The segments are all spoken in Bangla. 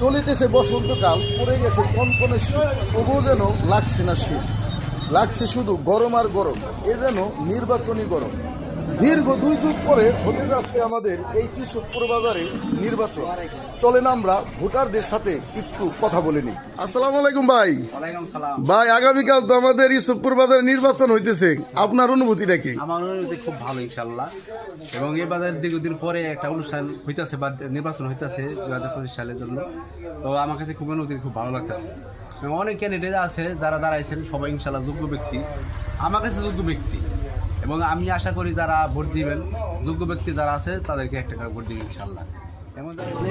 চলিতেছে বসন্তকাল, পড়ে গেছে কনকনে শীত, তবুও যেন লাগছে না শীত, লাগছে শুধু গরম আর গরম। এ যেন নির্বাচনী গরম। দীর্ঘ 2 যুগ পরে হতে যাচ্ছে আমাদের এই ইউসুফপুর বাজারে নির্বাচন। চলেন আমরা ভোটারদের সাথে একটু কথা বলে নিই। আসসালামু আলাইকুম ভাই। ভাই, আগামীকাল তো আমাদের ইউসুফপুর বাজারে নির্বাচন হইতেছে, আপনার অনুভূতিটা কি? আমার অনুভূতি খুব ভালো ইনশাল্লাহ। এবং এই বাজারে দীর্ঘদিন পরে একটা অনুষ্ঠান হইতেছে বা নির্বাচন হইতেছে 2025 সালের জন্য। তো আমার কাছে খুব অনুভূতি খুব ভালো লাগতেছে। এবং অনেক ক্যান্ডিডেট আছে যারা দাঁড়াইছেন, সবাই ইনশাল্লাহ যোগ্য ব্যক্তি, আমার কাছে যোগ্য ব্যক্তি। এবং আমি আশা করি যারা ভোট দিবেন, যোগ্য ব্যক্তি যারা আছে তাদেরকে একটা করে ভোট দিবেন ইনশাল্লাহ।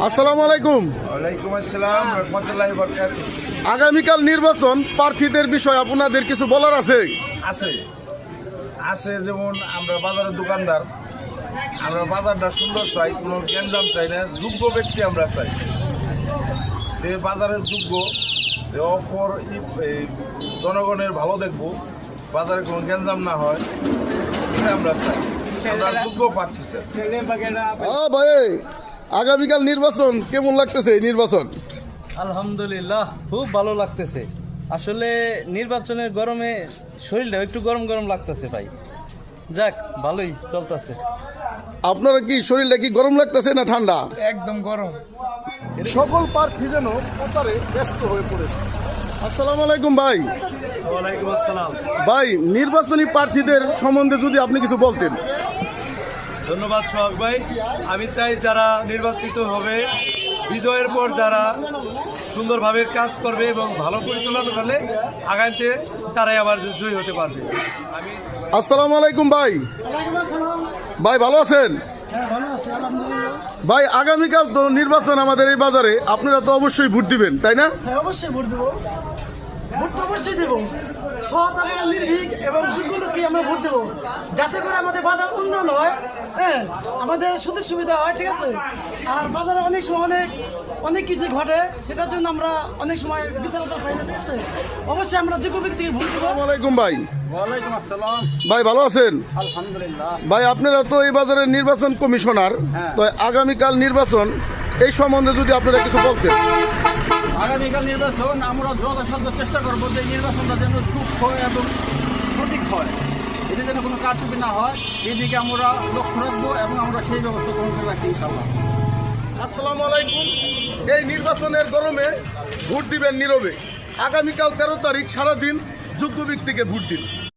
আসসালামু আলাইকুম। ওয়ালাইকুম আসসালাম রাহমাতুল্লাহি ওয়া বারাকাতুহু। আগামীকাল নির্বাচন, প্রার্থীদের বিষয়ে আপনাদের কিছু বলার আছে? আছে যেমন আমরা বাজারের দোকানদার, আমরা বাজারটা সুন্দর চাই, কোনো গ্যাঞ্জাম চাই না, যোগ্য ব্যক্তি আমরা চাই, সে বাজারের যোগ্য, যে অপর এই জনগণের ভালো দেখবো, বাজারে কোনো গ্যাঞ্জাম না হয়, এটা আমরা চাই। আমরা যোগ্য প্রার্থী চাই। ভাই, আগামীকাল নির্বাচন কেমন লাগতেছে? এই নির্বাচন আলহামদুলিল্লাহ খুব ভালো লাগতেছে। আসলে নির্বাচনের গরমে শরীরটা একটু গরম গরম লাগতেছে ভাই। যাক, ভালোই চলতেছে। আপনারা কি শরীরটা কি গরম লাগতেছে না ঠান্ডা? একদম গরম। সকল প্রার্থী যেন প্রচারে ব্যস্ত হয়ে পড়েছে। আসসালামু আলাইকুম ভাই। ওয়ালাইকুম আসসালাম। ভাই, নির্বাচনী প্রার্থীদের সম্বন্ধে যদি আপনি কিছু বলতেন। ধন্যবাদ সোহাগ ভাই। আমি চাই যারা নির্বাচিত হবে, বিজয়ের পর যারা সুন্দরভাবে কাজ করবে এবং ভালো পরিচালনা করলে আগামীতে তারাই আবার জয়ী হতে পারবে। আসসালামু আলাইকুম ভাই। ভাই, ভালো আছেন? ভাই, আগামীকাল তো নির্বাচন আমাদের এই বাজারে, আপনারা তো অবশ্যই ভোট দিবেন, তাই না? হ্যাঁ, অবশ্যই ভোট দেবো। ভোট তো অবশ্যই দেবো। সৎ এবং নির্ভীক এবং যোগ্য লোককে আমরা ভোট দেবো, যাতে করে আমাদের বাজার উন্নয়ন হয়, হ্যাঁ, আমাদের সুযোগ সুবিধা হয়, ঠিক আছে। আর বাজারে অনেক সময় অনেক কিছু ঘটে, সেটার জন্য আমরা অনেক সময় বিচারতা পাই না, ঠিক আছে। অবশ্যই আমরা যোগ্য ব্যক্তিকে ভোট দেবো। আসসালামু আলাইকুম ভাই। ওয়ালাইকুম আসসালাম। ভাই, ভালো আছেন? আলহামদুলিল্লাহ। ভাই, আপনারা তো এই বাজারের নির্বাচন কমিশনার, তো আগামীকাল নির্বাচন, এই সম্বন্ধে যদি আপনারা কিছু বলতেন। আগামীকাল নির্বাচন আমরা যথাসাধ্য চেষ্টা করবো যে নির্বাচনটা যেন সুস্থ এবং সঠিক হয়, এতে যেন কোনো কারচুপি না হয়, এদিকে আমরা লক্ষ্য রাখবো এবং আমরা সেই ব্যবস্থা গ্রহণ করে রাখি ইনশাআল্লাহ। আসসালামু আলাইকুম। এই নির্বাচনের গরমে ভোট দিবেন নীরবে। আগামীকাল 13 তারিখ সারাদিন যোগ্য ব্যক্তিকে ভোট দিন।